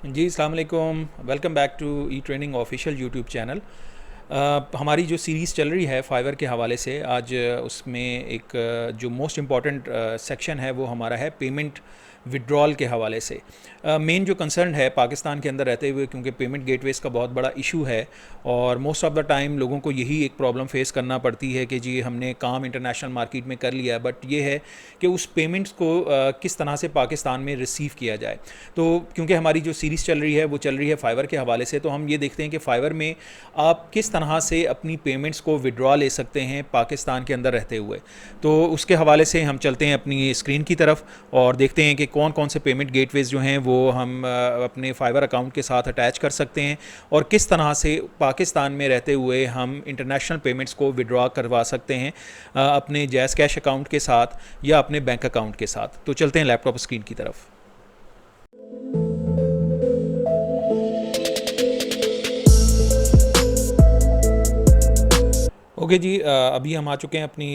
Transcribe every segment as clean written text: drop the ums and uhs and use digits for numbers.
जी अस्सलाम वालेकुम। Welcome back to E training official YouTube channel. हमारी जो सीरीज़ चल रही है फाइवर के हवाले से, आज उसमें एक जो मोस्ट इम्पॉर्टेंट सेक्शन है वो हमारा है पेमेंट विड्रॉल के हवाले से। मेन जो कंसर्न है पाकिस्तान के अंदर रहते हुए, क्योंकि पेमेंट गेटवेज़ का बहुत बड़ा इशू है और मोस्ट ऑफ द टाइम लोगों को यही एक प्रॉब्लम फेस करना पड़ती है कि जी हमने काम इंटरनेशनल मार्केट में कर लिया है, बट ये है कि उस पेमेंट्स को किस तरह से पाकिस्तान में रिसीव किया जाए। तो क्योंकि हमारी जो सीरीज़ चल रही है वो चल रही है फाइवर के हवाले से, तो हम ये देखते हैं कि फाइवर में आप किस तरह से अपनी पेमेंट्स को विड्रॉ ले सकते हैं पाकिस्तान के अंदर रहते हुए। तो उसके हवाले से हम चलते हैं अपनी स्क्रीन की तरफ और देखते हैं कि कौन कौन से पेमेंट गेटवेज़ जो हैं वो हम अपने फाइवर अकाउंट के साथ अटैच कर सकते हैं और किस तरह से पाकिस्तान में रहते हुए हम इंटरनेशनल पेमेंट्स को विड्रॉ करवा सकते हैं अपने जैज़ कैश अकाउंट के साथ या अपने बैंक अकाउंट के साथ। तो चलते हैं लैपटॉप स्क्रीन की तरफ। ओके जी, अभी हम आ चुके हैं अपनी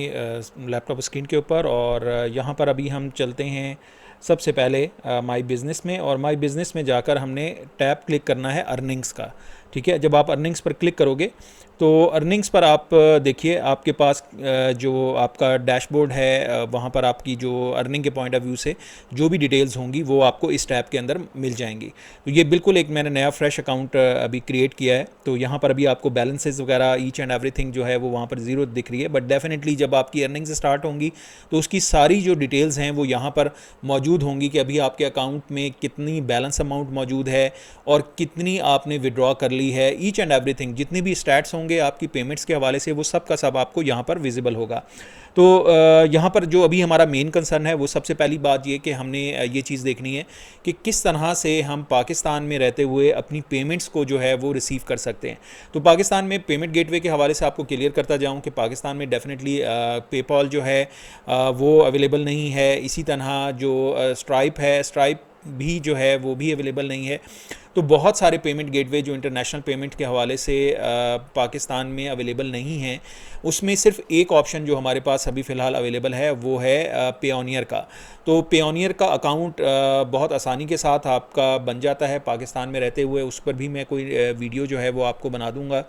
लैपटॉप स्क्रीन के ऊपर और यहाँ पर अभी हम चलते हैं सबसे पहले माई बिज़नेस में, और माई बिज़नेस में जाकर हमने टैब क्लिक करना है अर्निंग्स का। ठीक है, जब आप अर्निंग्स पर क्लिक करोगे तो अर्निंग्स पर आप देखिए आपके पास जो आपका डैशबोर्ड है वहाँ पर आपकी जो अर्निंग के पॉइंट ऑफ व्यू से जो भी डिटेल्स होंगी वो आपको इस टैब के अंदर मिल जाएंगी। तो ये बिल्कुल एक मैंने नया फ्रेश अकाउंट अभी क्रिएट किया है, तो यहाँ पर अभी आपको बैलेंसेस वगैरह ईच एंड एवरीथिंग जो है वो वहाँ पर ज़ीरो दिख रही है, बट डेफिनेटली जब आपकी अर्निंग्स स्टार्ट होंगी तो उसकी सारी जो डिटेल्स हैं वो यहाँ पर मौजूद होंगी कि अभी आपके अकाउंट में कितनी बैलेंस अमाउंट मौजूद है और कितनी आपने विड्रॉ कर ली है। ईच एंड एवरीथिंग जितनी भी स्टैट्स होंगे आपकी पेमेंट्स के हवाले से वो सब का सब आपको यहाँ पर विजिबल होगा। तो यहाँ पर जो अभी हमारा मेन कंसर्न है वो सबसे पहली बात ये कि हमने ये चीज़ देखनी है कि किस तरह से हम पाकिस्तान में रहते हुए अपनी पेमेंट्स को जो है वो रिसीव कर सकते हैं। तो पाकिस्तान में पेमेंट गेटवे के हवाले से आपको क्लियर करता जाऊँ कि पाकिस्तान में डेफिनेटली पेपॉल जो है वो अवेलेबल नहीं है। इसी तरह जो स्ट्राइप है, स्ट्राइप भी जो है वो भी अवेलेबल नहीं है। तो बहुत सारे पेमेंट गेटवे जो इंटरनेशनल पेमेंट के हवाले से पाकिस्तान में अवेलेबल नहीं हैं, उसमें सिर्फ एक ऑप्शन जो हमारे पास अभी फ़िलहाल अवेलेबल है वो है पेओनियर का। तो पेओनियर का अकाउंट बहुत आसानी के साथ आपका बन जाता है पाकिस्तान में रहते हुए। उस पर भी मैं कोई वीडियो जो है वो आपको बना दूंगा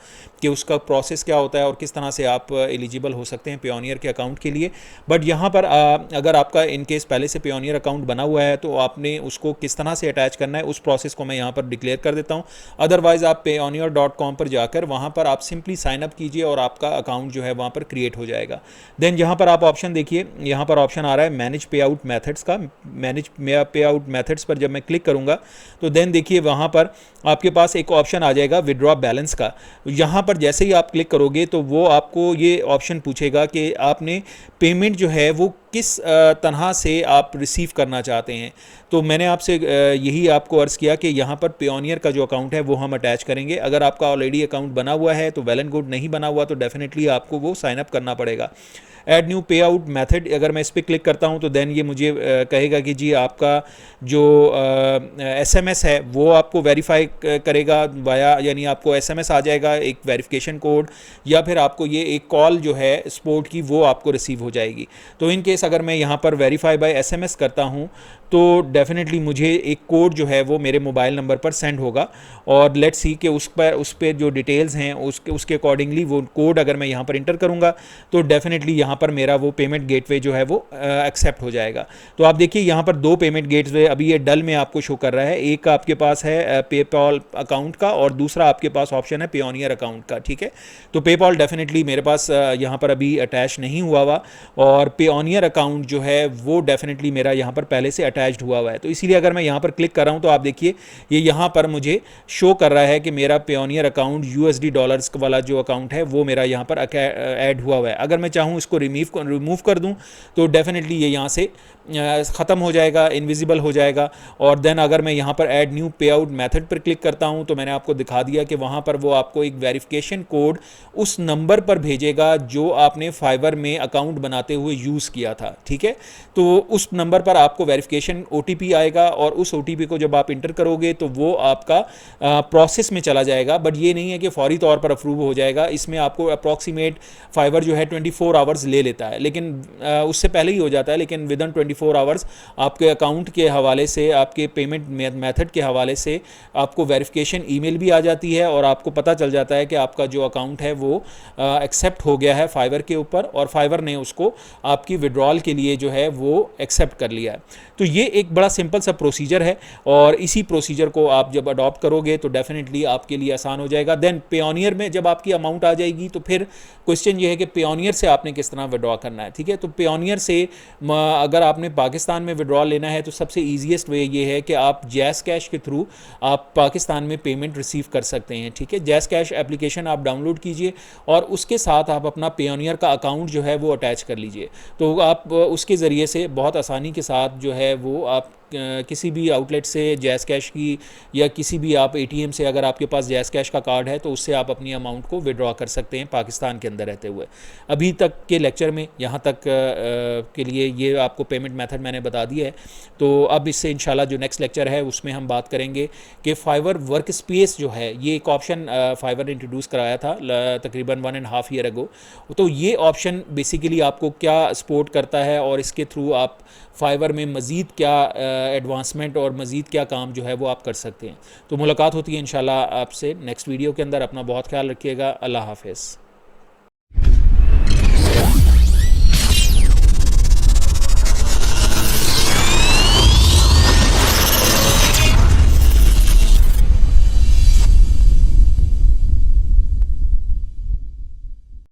कि उसका प्रोसेस क्या होता है और किस तरह से आप एलिजिबल हो सकते हैं पेओनियर के अकाउंट के लिए। बट यहाँ पर अगर आपका इन केस पहले से पेओनियर अकाउंट बना हुआ है तो आपने उसको किस तरह से अटैच करना है उस प्रोसेस को मैं यहाँ पर डिक्लेयर कर देता हूँ। अदरवाइज़ आप payoneer.com पर जाकर वहाँ पर आप सिंपली साइन अप कीजिए और आपका अकाउंट जो है वहाँ पर क्रिएट हो जाएगा। देन यहाँ पर आप ऑप्शन देखिए, यहाँ पर ऑप्शन आ रहा है मैनेज पे आउट मेथड्स का। मैनेज पे आउट मेथड्स पर जब मैं क्लिक करूँगा तो देन देखिए वहाँ पर आपके पास एक ऑप्शन आ जाएगा विड्रॉ बैलेंस का। यहाँ पर जैसे ही आप क्लिक करोगे तो वो आपको ये ऑप्शन पूछेगा कि आपने पेमेंट जो है वो किस तरह से आप रिसीव करना चाहते हैं। तो मैंने आपसे यही आपको अर्ज़ किया कि यहाँ पर पेओनियर का जो अकाउंट है वो हम अटैच करेंगे। अगर आपका ऑलरेडी अकाउंट बना हुआ है तो वेल एंड गुड, नहीं बना हुआ तो डेफिनेटली आपको वो साइन अप करना पड़ेगा। ऐड न्यू पे आउट मेथड, अगर मैं इस पर क्लिक करता हूँ तो देन ये मुझे कहेगा कि जी आपका जो एसएमएस है वो आपको वेरीफाई करेगा वाया, यानी आपको एसएमएस आ जाएगा एक वेरिफिकेशन कोड, या फिर आपको ये एक कॉल जो है स्पोर्ट की वो आपको रिसीव हो जाएगी। तो इन केस अगर मैं यहाँ पर वेरीफाई बाय एसएमएस करता हूँ तो डेफिनेटली मुझे एक कोड जो है वो मेरे मोबाइल नंबर पर सेंड होगा और लेट्स सी कि उस पर जो डिटेल्स हैं उसके अकॉर्डिंगली वो कोड अगर मैं यहाँ पर इंटर करूँगा तो डेफिनेटली यहाँ पर मेरा वो पेमेंट गेटवे जो है वो एक्सेप्ट हो जाएगा। तो आप देखिए यहाँ पर दो पेमेंट गेटवे अभी ये डल में आपको शो कर रहा है। एक आपके पास है पेपॉल अकाउंट का और दूसरा आपके पास ऑप्शन है पेओनियर अकाउंट का। ठीक है, तो पेपॉल डेफिनेटली मेरे पास यहाँ पर अभी अटैच नहीं हुआ हुआ और पेओनियर अकाउंट जो है वो डेफिनेटली मेरा यहाँ पर पहले से अटैच्ड हुआ हुआ है। तो इसीलिए अगर मैं यहाँ पर क्लिक कर रहा हूँ तो आप देखिए ये यहाँ पर मुझे शो कर रहा है कि मेरा पेओनियर अकाउंट यूएसडी डॉलर्स वाला जो अकाउंट है वो मेरा यहाँ पर ऐड हुआ हुआ है। अगर मैं चाहूँ इसको रिमूव कर दूँ तो डेफिनेटली ये यहाँ से ख़त्म हो जाएगा, इनविजिबल हो जाएगा। और देन अगर मैं यहाँ पर ऐड न्यू पे आउट मेथड पर क्लिक करता हूँ तो मैंने आपको दिखा दिया कि वहाँ पर वो आपको एक वेरिफिकेशन कोड उस नंबर पर भेजेगा जो आपने फाइवर में अकाउंट बनाते हुए यूज़ किया था। ठीक है, तो उस नंबर पर आपको वेरिफिकेशन ओटीपी आएगा और उस ओटीपी को जब आप इंटर करोगे तो वो आपका प्रोसेस में चला जाएगा। बट ये नहीं है कि फौरी तौर पर अप्रूव हो जाएगा, इसमें आपको अप्रॉक्सीमेट फाइवर जो है 24 आवर्स ले लेता है, लेकिन उससे पहले ही हो जाता है, लेकिन विद इन 24 आवर्स आपके अकाउंट के हवाले से, आपके पेमेंट मेथड के हवाले से आपको वेरिफिकेशन ईमेल भी आ जाती है और आपको पता चल जाता है कि आपका जो अकाउंट है वो एक्सेप्ट हो गया है फाइवर के ऊपर, और फाइवर ने उसको आपकी विड्रॉल के लिए जो है वो एक्सेप्ट कर लिया है। तो ये एक बड़ा सिंपल सा प्रोसीजर है, और इसी प्रोसीजर को आप जब अडॉप्ट करोगे तो डेफिनेटली आपके लिए आसान हो जाएगा। देन पेयोनियर में जब आपकी अमाउंट आ जाएगी तो फिर क्वेश्चन ये है कि पेयोनियर से आपने किस तरह विड्रॉ करना है, ठीक है। तो पेयोनियर से अगर आपने पाकिस्तान में विड्रॉ लेना है तो सबसे ईजीएस्ट वे ये है कि आप जैज़ कैश के थ्रू आप पाकिस्तान में पेमेंट रिसीव कर सकते हैं, ठीक है। जैज़ कैश एप्लीकेशन आप डाउनलोड कीजिए और उसके साथ आप अपना पेयोनियर का अकाउंट जो है वो अटैच कर लीजिए, तो आप उसके ज़रिए से बहुत आसानी के साथ जो है वो आप किसी भी आउटलेट से जैज़ कैश की, या किसी भी आप एटीएम से अगर आपके पास जैज़ कैश का कार्ड है तो उससे आप अपनी अमाउंट को विड्रॉ कर सकते हैं पाकिस्तान के अंदर रहते हुए। अभी तक के लेक्चर में यहाँ तक के लिए ये आपको पेमेंट मेथड मैंने बता दिया है। तो अब इससे इंशाल्लाह जो नेक्स्ट लेक्चर है उसमें हम बात करेंगे कि फाइवर वर्क स्पेस जो है, ये एक ऑप्शन फाइवर ने इंट्रोड्यूस कराया था तकरीबन 1.5 ईयर अगो। तो ये ऑप्शन बेसिकली आपको क्या सपोर्ट करता है और इसके थ्रू आप फाइवर में मज़ीद क्या एडवांसमेंट और मज़ीद क्या काम जो है वो आप कर सकते हैं। तो मुलाकात होती है इंशाल्लाह आपसे नेक्स्ट वीडियो के अंदर। अपना बहुत ख्याल रखिएगा। अल्लाह हाफ़िज़।